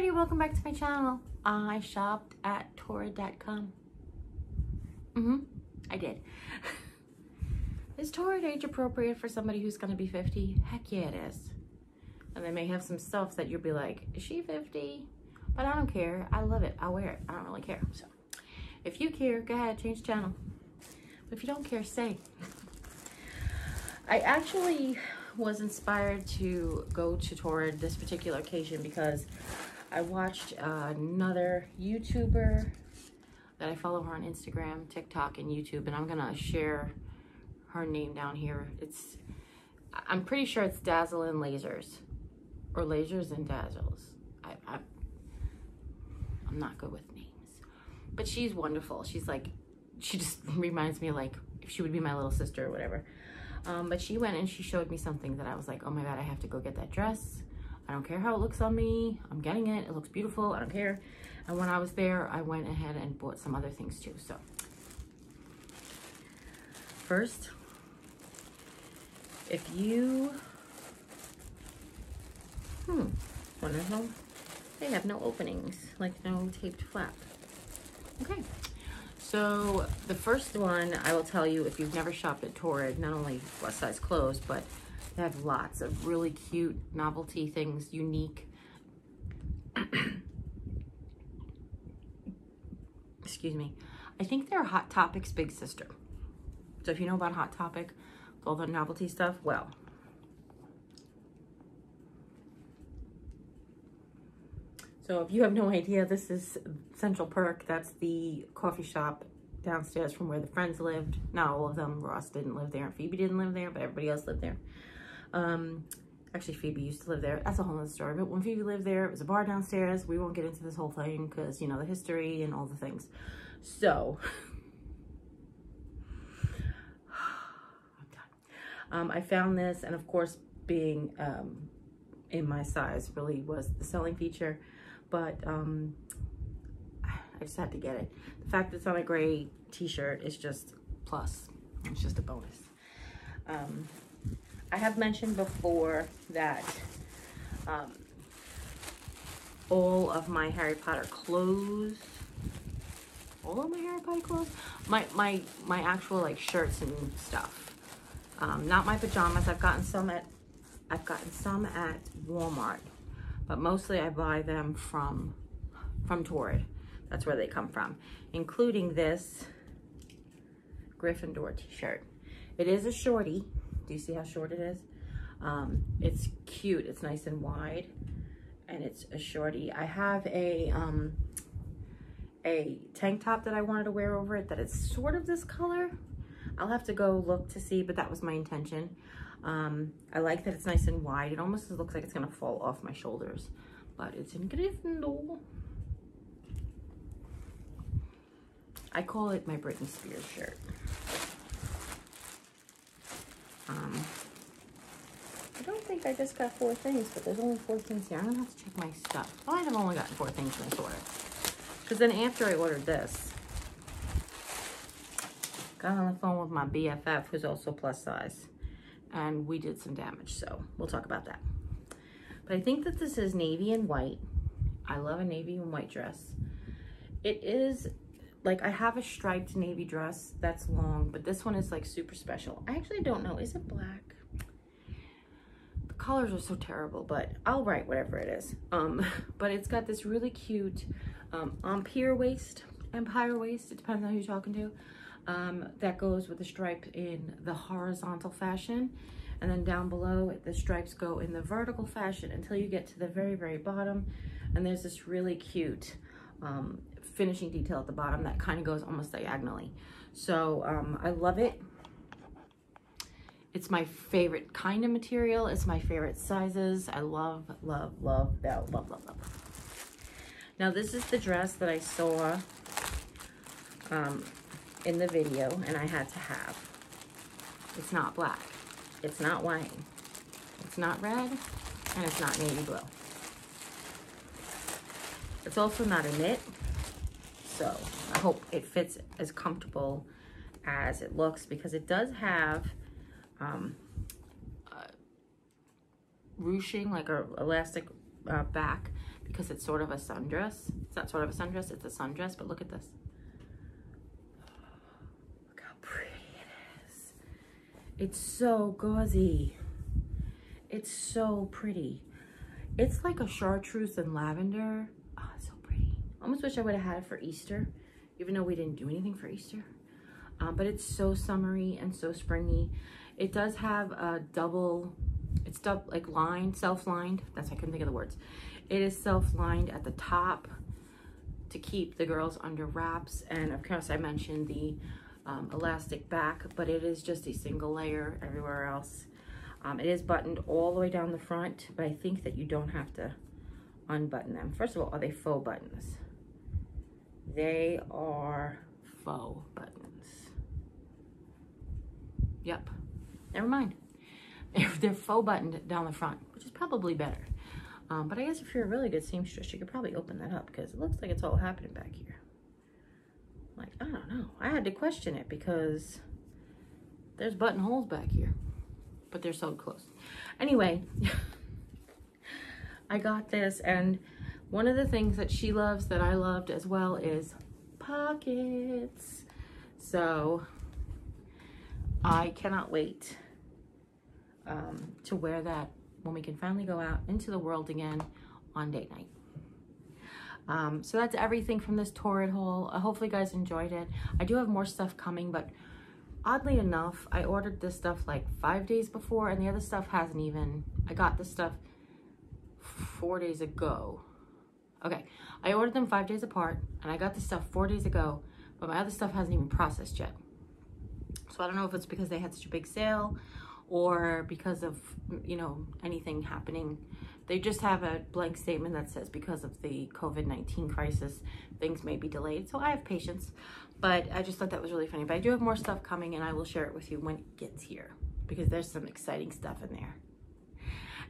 everybody, welcome back to my channel. I shopped at Torrid.com. I did. Is Torrid age appropriate for somebody who's gonna be 50? Heck yeah, it is. And they may have some stuff that you'll be like, is she 50? But I don't care. I love it. I wear it. I don't really care. So if you care, go ahead, change channel. But if you don't care, stay. I actually was inspired to go to Torrid this particular occasion because I watched another YouTuber that I follow her on Instagram, TikTok, and YouTube, and I'm gonna share her name down here. I'm pretty sure it's Dazzle and Lasers, or Lasers and Dazzles. I'm not good with names, but she's wonderful. She just reminds me like if she would be my little sister or whatever. But she went and she showed me something that I was like, oh my God, I have to go get that dress. I don't care how it looks on me. I'm getting it. It looks beautiful. I don't care. And when I was there, I went ahead and bought some other things too. So first, if you, wonderful. They have no openings, like no taped flap. Okay. So the first one, I will tell you, if you've never shopped at Torrid, not only plus size clothes, but they have lots of really cute novelty things, unique. Excuse me. I think they're Hot Topic's big sister. So if you know about Hot Topic, all the novelty stuff, well. So if you have no idea, this is Central Perk. That's the coffee shop downstairs from where the friends lived. Not all of them. Ross didn't live there. Phoebe didn't live there, but everybody else lived there. Actually, Phoebe used to live there. That's a whole other story. But when Phoebe lived there, it was a bar downstairs. We won't get into this whole thing because, you know, the history and all the things. So, I'm done. I found this, and of course, being in my size really was the selling feature. But I just had to get it. The fact that it's on a gray t-shirt is just plus. It's just a bonus. I have mentioned before that all of my Harry Potter clothes, my actual like shirts and stuff, not my pajamas. I've gotten some at Walmart. But mostly I buy them from Torrid. That's where they come from, including this Gryffindor t-shirt. It is a shorty. Do you see how short it is? It's cute. It's nice and wide, and it's a shorty. I have a tank top that I wanted to wear over it that it's sort of this color. I'll have to go look to see, but that was my intention. I like that it's nice and wide. It almost looks like it's gonna fall off my shoulders, but it's in Gryffindor. I call it my Britney Spears shirt. I don't think I just got 4 things, but there's only 4 things here. I'm gonna have to check my stuff. I might have only gotten 4 things in this order. Because then after I ordered this, got on the phone with my BFF, who's also plus size. And we did some damage, so we'll talk about that. But I think that this is navy and white. I love a navy and white dress. It is, like, I have a striped navy dress that's long, but this one is like super special. I actually don't know, is it black? The colors are so terrible, but I'll write whatever it is. But it's got this really cute empire waist, it depends on who you're talking to. That goes with the stripe in the horizontal fashion, and then down below the stripes go in the vertical fashion until you get to the very, very bottom, and there's this really cute finishing detail at the bottom that kind of goes almost diagonally. So I love it. It's my favorite kind of material. It's my favorite sizes. I love that. Love. Now this is the dress that I saw in the video, and I had to have. It's not black, it's not white, it's not red, and it's not navy blue. It's also not a knit, so I hope it fits as comfortable as it looks, because it does have ruching, like a elastic back, because it's sort of a sundress. It's not sort of a sundress, it's a sundress, but look at this. Look how pretty it is. It's so gauzy. It's so pretty. It's like a chartreuse and lavender. Oh, it's so pretty. Almost wish I would have had it for Easter, even though we didn't do anything for Easter. But it's so summery and so springy. It does have a double, it's like lined, self-lined. I couldn't think of the words. It is self-lined at the top to keep the girls under wraps. And of course I mentioned the elastic back, but it is just a single layer everywhere else. It is buttoned all the way down the front, but I think that you don't have to unbutton them. First of all, are they faux buttons? They are faux buttons. Yep, never mind. They're faux buttoned down the front, which is probably better. But I guess if you're a really good seamstress, you could probably open that up because it looks like it's all happening back here. Like, I don't know. I had to question it because there's buttonholes back here, but they're sewed close. Anyway, I got this, and one of the things that she loves that I loved as well is pockets. So I cannot wait to wear that when we can finally go out into the world again on date night. So that's everything from this Torrid haul. Hopefully you guys enjoyed it. I do have more stuff coming, but oddly enough, I ordered this stuff like 5 days before, and the other stuff hasn't even, I got this stuff 4 days ago. Okay, I ordered them 5 days apart, and I got this stuff 4 days ago, but my other stuff hasn't even processed yet. So I don't know if it's because they had such a big sale or because of, you know, anything happening. They just have a blank statement that says because of the COVID-19 crisis, things may be delayed. So I have patience, but I just thought that was really funny. But I do have more stuff coming, and I will share it with you when it gets here because there's some exciting stuff in there.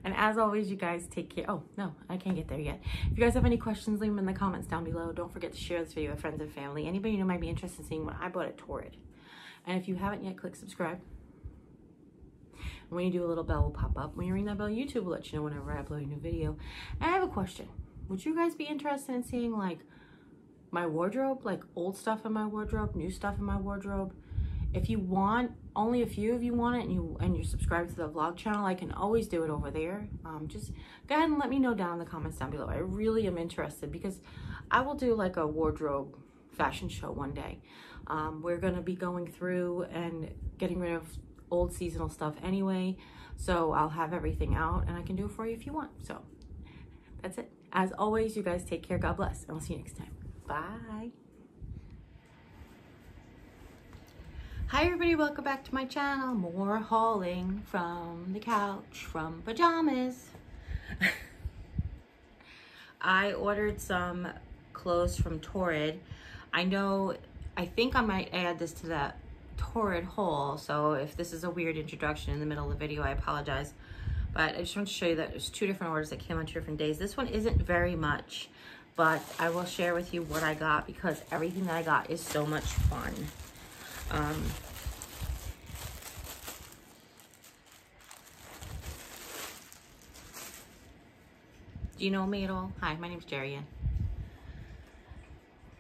And as always, you guys take care. Oh, no, I can't get there yet. If you guys have any questions, leave them in the comments down below. Don't forget to share this video with friends and family. Anybody who might be interested in seeing what I bought at Torrid. And if you haven't yet, click subscribe. And when you do, a little bell will pop up. When you ring that bell, YouTube will let you know whenever I upload a new video. And I have a question. Would you guys be interested in seeing like my wardrobe, like old stuff in my wardrobe, new stuff in my wardrobe? If you want, only a few of you want it, and you're subscribed to the vlog channel, I can always do it over there. Just go ahead and let me know down in the comments down below. I really am interested because I will do like a wardrobe fashion show one day. We're gonna be going through and getting rid of old seasonal stuff anyway, so I'll have everything out and I can do it for you if you want. So that's it. As always, you guys take care. God bless, and I'll see you next time. Bye. Hi everybody, welcome back to my channel. More hauling from the couch, from pajamas. I ordered some clothes from Torrid. I think I might add this to that Torrid haul, so if this is a weird introduction in the middle of the video, I apologize. But I just want to show you that there's 2 different orders that came on 2 different days. This one isn't very much, but I will share with you what I got because everything that I got is so much fun. Do you know me at all? Hi, my name's Jeri-Ann.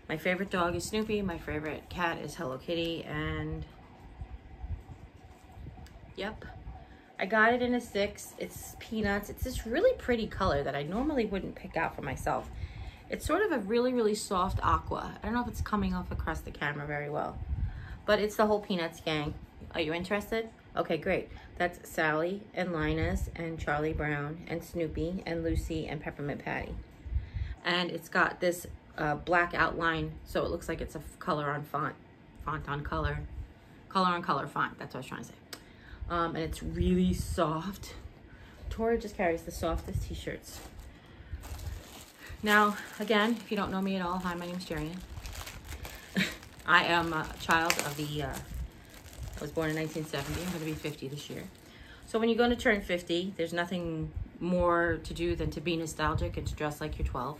My favorite dog is Snoopy. My favorite cat is Hello Kitty. And yep, I got it in a 6. It's peanuts. It's this really pretty color that I normally wouldn't pick out for myself. It's sort of a really, really soft aqua. I don't know if it's coming off across the camera very well, but it's the whole Peanuts gang. Are you interested? Okay, great. That's Sally and Linus and Charlie Brown and Snoopy and Lucy and Peppermint Patty. And it's got this black outline, so it looks like it's a color on font on color on color font. That's what I was trying to say. And it's really soft. Torrid just carries the softest t-shirts. Now, again, if you don't know me at all, hi, my name's Jeri-Ann. I am a child of the, I was born in 1970. I'm going to be 50 this year. So when you're going to turn 50, there's nothing more to do than to be nostalgic and to dress like you're 12.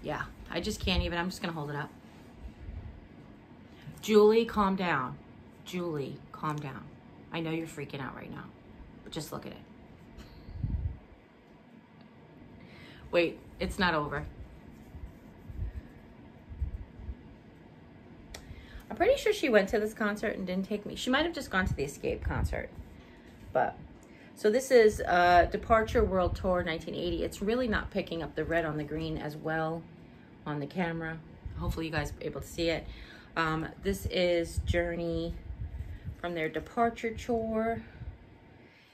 Yeah, I just can't even. I'm just going to hold it up. Julie, calm down. Julie, calm down. I know you're freaking out right now, but just look at it. Wait, it's not over. I'm pretty sure she went to this concert and didn't take me. She might have just gone to the Escape concert. But, so this is Departure World Tour 1980. It's really not picking up the red on the green as well on the camera. Hopefully you guys are able to see it. This is Journey from their Departure Tour.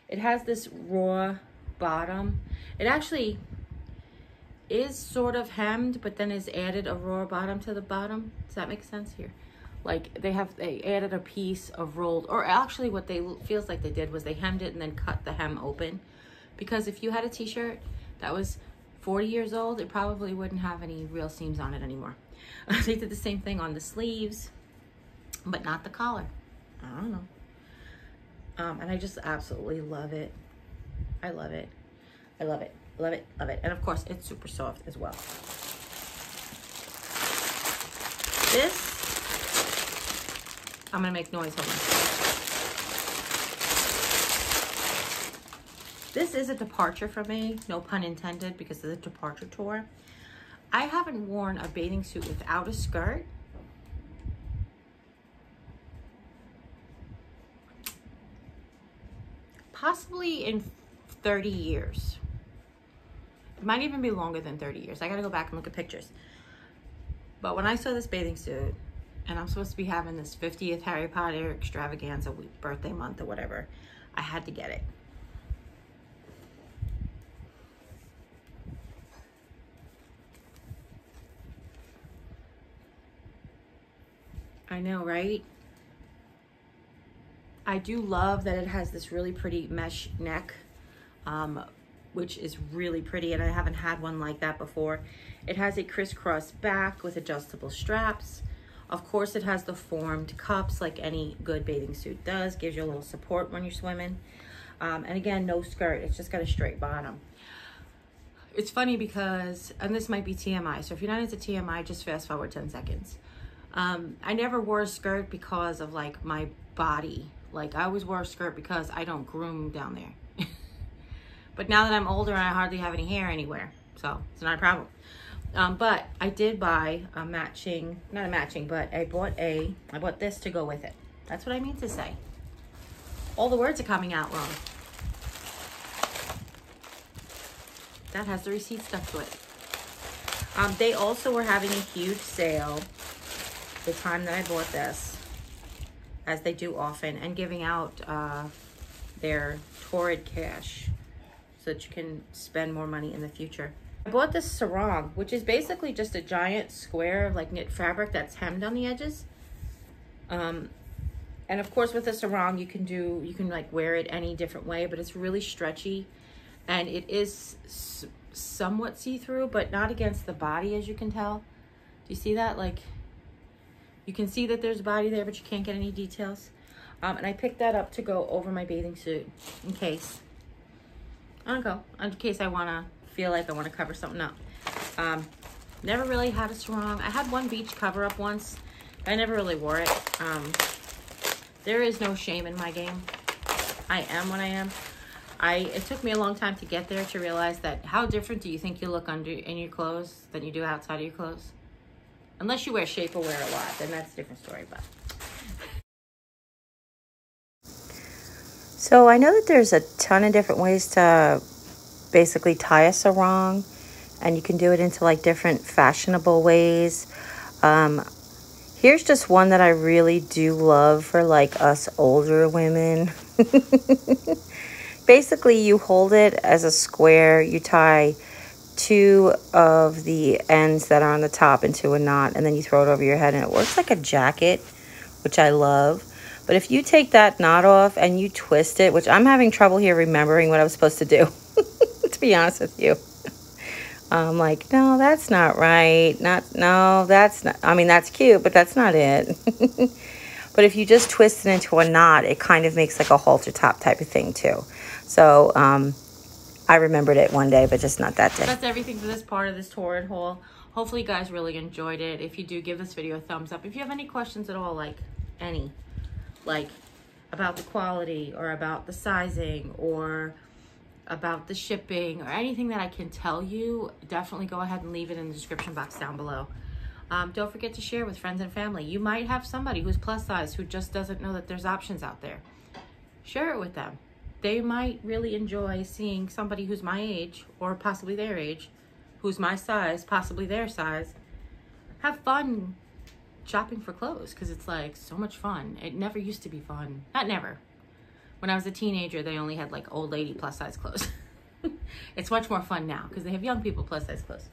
It has this raw bottom. It actually is sort of hemmed, but then is added a raw bottom to the bottom. Does that make sense here? Like they added a piece of rolled, or actually what they feels like they did was they hemmed it and then cut the hem open. Because if you had a t-shirt that was 40 years old, it probably wouldn't have any real seams on it anymore. They did the same thing on the sleeves, but not the collar. I don't know. And I just absolutely love it. I love it. I love it. Love it. Love it. And of course, it's super soft as well. This, I'm going to make noise. Hold on. This is a departure for me. No pun intended, because of the Departure Tour. I haven't worn a bathing suit without a skirt possibly in 30 years. It might even be longer than 30 years. I gotta go back and look at pictures. But when I saw this bathing suit, and I'm supposed to be having this 50th Harry Potter extravaganza week, birthday month or whatever, I had to get it. I know, right? I do love that it has this really pretty mesh neck, which is really pretty, and I haven't had one like that before. It has a crisscross back with adjustable straps. Of course, it has the formed cups like any good bathing suit does. Gives you a little support when you're swimming. And again, no skirt. It's just got a straight bottom. It's funny because, and this might be TMI, so if you're not into TMI, just fast forward 10 seconds. I never wore a skirt because of like my body. Like I always wore a skirt because I don't groom down there. But now that I'm older and I hardly have any hair anywhere, so it's not a problem. But I did buy a matching, not a matching, but I bought this to go with it. That's what I mean to say. All the words are coming out wrong. That has the receipt stuck to it. They also were having a huge sale the time that I bought this, as they do often, and giving out their Torrid cash so that you can spend more money in the future. I bought this sarong, which is basically just a giant square of like knit fabric that's hemmed on the edges. And of course with a sarong you can like wear it any different way, but it's really stretchy and it is somewhat see-through, but not against the body, as you can tell. Do you see that? Like, you can see that there's a body there, but you can't get any details. And I picked that up to go over my bathing suit in case I want to feel like I want to cover something up. Never really had a sarong. I had one beach cover up once. I never really wore it. There is no shame in my game. I am what I am. It took me a long time to get there to realize that how different do you think you look in your clothes than you do outside of your clothes? Unless you wear shapewear a lot, then that's a different story. But so I know that there's a ton of different ways to basically tie a sarong, and you can do it into like different fashionable ways. Here's just one that I really do love for like us older women. Basically, you hold it as a square, you tie two of the ends that are on the top into a knot, and then you throw it over your head, and it works like a jacket, which I love. But if you take that knot off and you twist it, which I'm having trouble here remembering what I was supposed to do, to be honest with you. I'm like, no, that's not right. No, that's not, I mean, that's cute, but that's not it. But if you just twist it into a knot, it kind of makes like a halter top type of thing too. So, I remembered it one day, but just not that day. That's everything for this part of this Torrid haul. Hopefully you guys really enjoyed it. If you do, give this video a thumbs up. If you have any questions at all, like about the quality or about the sizing or about the shipping or anything that I can tell you, definitely go ahead and leave it in the description box down below. Don't forget to share with friends and family. You might have somebody who's plus size who just doesn't know that there's options out there. Share it with them. They might really enjoy seeing somebody who's my age or possibly their age, who's my size, possibly their size, have fun shopping for clothes, because it's like so much fun. It never used to be fun. Not never. When I was a teenager, they only had like old lady plus size clothes. It's much more fun now because they have young people plus size clothes.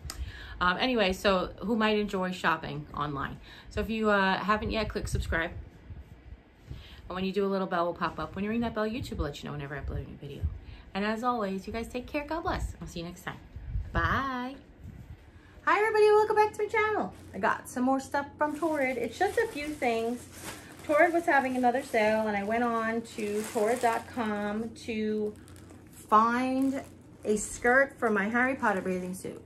Anyway, so who might enjoy shopping online. So if you haven't yet, click subscribe. And when you do, a little bell will pop up. When you ring that bell, YouTube will let you know whenever I upload a new video. And as always, you guys take care. God bless. I'll see you next time. Bye. Hi everybody, welcome back to my channel. I got some more stuff from Torrid. It's just a few things. Torrid was having another sale and I went on to torrid.com to find a skirt for my Harry Potter bathing suit.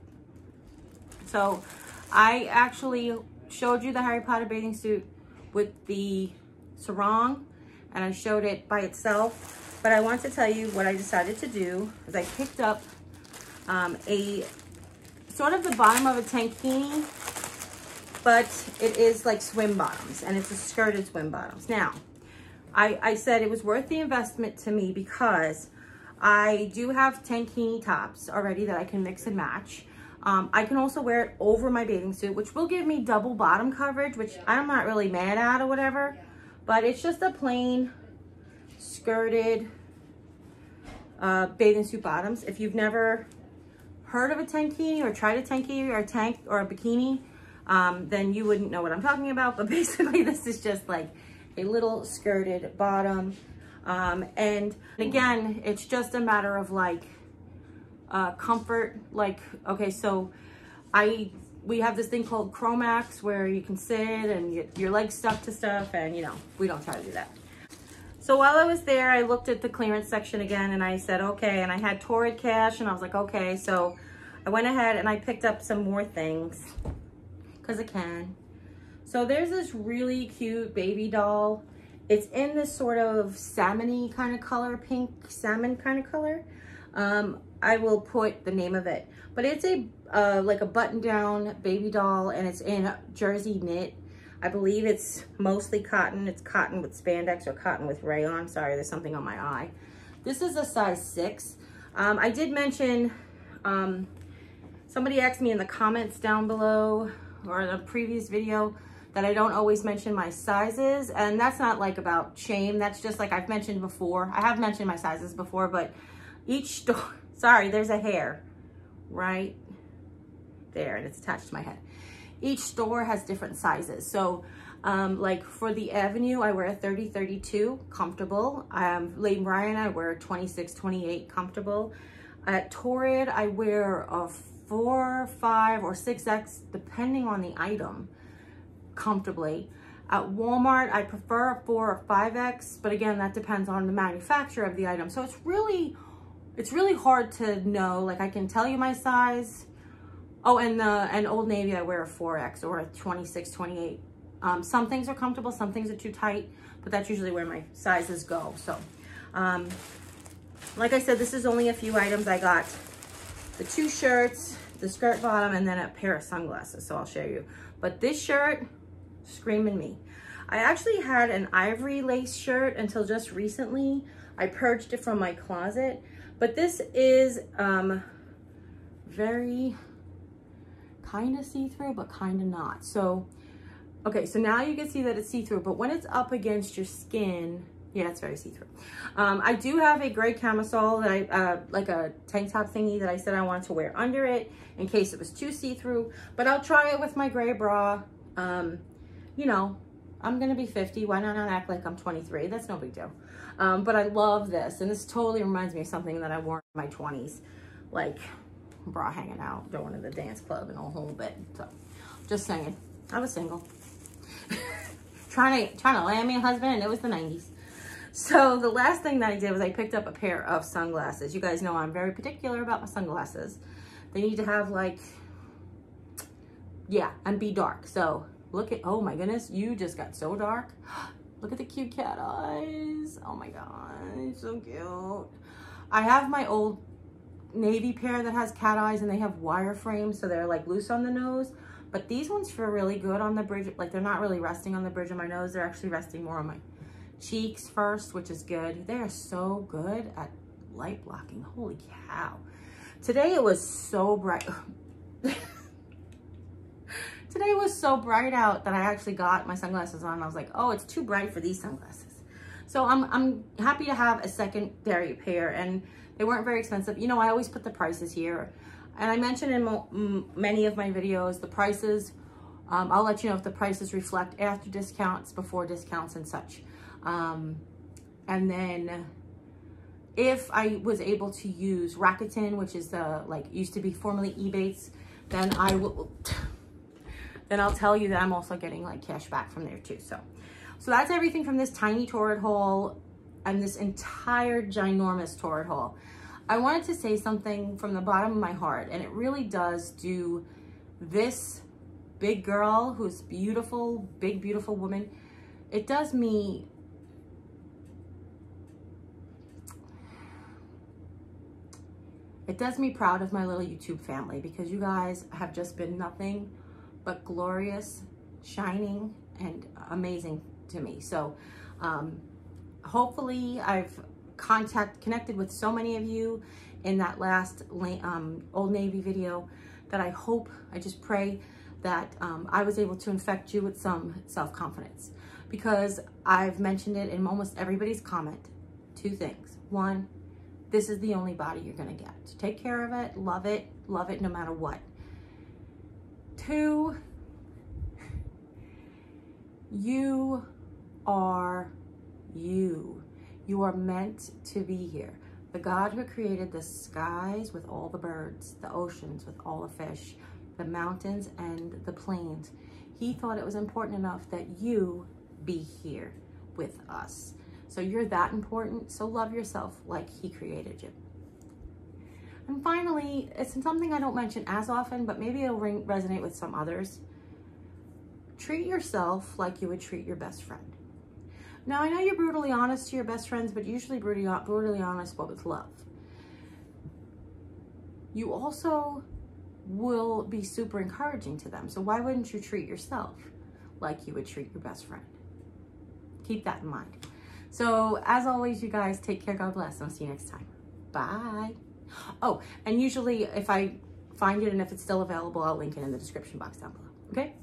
So I actually showed you the Harry Potter bathing suit with the sarong and I showed it by itself, but I want to tell you what I decided to do is I picked up a sort of the bottom of a tankini, but it is like swim bottoms and it's a skirted swim bottoms. Now, I said it was worth the investment to me because I do have tankini tops already that I can mix and match. I can also wear it over my bathing suit, which will give me double bottom coverage, which I'm not really mad at or whatever, but it's just a plain skirted bathing suit bottoms. If you've never heard of a tankini or tried a tankini or a tank or a bikini, then you wouldn't know what I'm talking about. But basically this is just like a little skirted bottom. And again, it's just a matter of like comfort. Like, okay, so we have this thing called Chromax where you can sit and your legs stuck to stuff, and you know, we don't try to do that. So while I was there, I looked at the clearance section again and I said, okay, and I had Torrid cash and I was like, okay, so I went ahead and I picked up some more things because I can. So there's this really cute baby doll. It's in this sort of salmon-y kind of color, pink salmon kind of color. I will put the name of it, but it's a like a button-down baby doll and it's in jersey knit. I believe it's mostly cotton. It's cotton with spandex or cotton with rayon. Sorry, there's something on my eye. This is a size 6. I did mention, somebody asked me in the comments down below or in a previous video that I don't always mention my sizes, and that's not like about shame. That's just like I've mentioned before. I have mentioned my sizes before, but each store, sorry, there's a hair right there and it's attached to my head. Each store has different sizes. So like for the Avenue, I wear a 30-32, comfortable. Lady Brian, I wear a 26-28, comfortable. At Torrid, I wear a 4, 5, or 6X, depending on the item, comfortably. At Walmart, I prefer a 4 or 5X, but again, that depends on the manufacturer of the item. So it's really hard to know. Like I can tell you my size. Oh, and Old Navy, I wear a 4X or a 26-28. Some things are comfortable, some things are too tight, but that's usually where my sizes go. So, like I said, this is only a few items. I got the 2 shirts, the skirt bottom, and then a pair of sunglasses, so I'll show you. But this shirt, screaming me. I actually had an ivory lace shirt until just recently. I purged it from my closet, but this is very kind of see-through, but kind of not. So, okay, so now you can see that it's see-through, but when it's up against your skin, yeah, it's very see-through. I do have a gray camisole that I, like a tank top thingy that I said I wanted to wear under it in case it was too see-through, but I'll try it with my gray bra. You know, I'm gonna be 50, why not act like I'm 23? That's no big deal. But I love this, and this totally reminds me of something that I wore in my 20s, like bra hanging out, going to the dance club and a whole bit. So, just saying, I was single. trying to land me a husband, and it was the 90s. So the last thing that I did was I picked up a pair of sunglasses. You guys know I'm very particular about my sunglasses. They need to have like, yeah, and be dark. So look at, oh my goodness, you just got so dark. Look at the cute cat eyes. Oh my God, so cute. I have my old navy pair that has cat eyes, and they have wireframe, so they're like loose on the nose. But these ones feel really good on the bridge. Like they're not really resting on the bridge of my nose. They're actually resting more on my cheeks first, which is good. They are so good at light blocking. Holy cow. Today it was so bright. Today was so bright out that I actually got my sunglasses on. I was like, oh, it's too bright for these sunglasses. So I'm happy to have a secondary pair, and they weren't very expensive. You know, I always put the prices here. And I mentioned in many of my videos, the prices, I'll let you know if the prices reflect after discounts, before discounts and such. And then if I was able to use Rakuten, which is the, like, used to be formerly Ebates, then I will, then I'll tell you that I'm also getting like cash back from there too. So that's everything from this tiny Torrid haul and this entire ginormous Torrid haul. I wanted to say something from the bottom of my heart, and it really does do this big girl who's beautiful, big, beautiful woman. It does me, proud of my little YouTube family, because you guys have just been nothing but glorious, shining, and amazing to me. So hopefully I've connected with so many of you in that last Old Navy video that I just pray that I was able to infect you with some self-confidence, because I've mentioned it in almost everybody's comment. Two things. One, this is the only body you're gonna get. So take care of it, love it no matter what. Two, you are you. You are meant to be here. The God who created the skies with all the birds, the oceans with all the fish, the mountains and the plains, he thought it was important enough that you be here with us. So you're that important, so love yourself like he created you. And finally, it's something I don't mention as often, but maybe it'll resonate with some others. Treat yourself like you would treat your best friend. Now, I know you're brutally honest to your best friends, but usually brutally honest, but with love. You also will be super encouraging to them. So why wouldn't you treat yourself like you would treat your best friend? Keep that in mind. So as always, you guys, take care. God bless. I'll see you next time. Bye. Oh, and usually if I find it and if it's still available, I'll link it in the description box down below. Okay?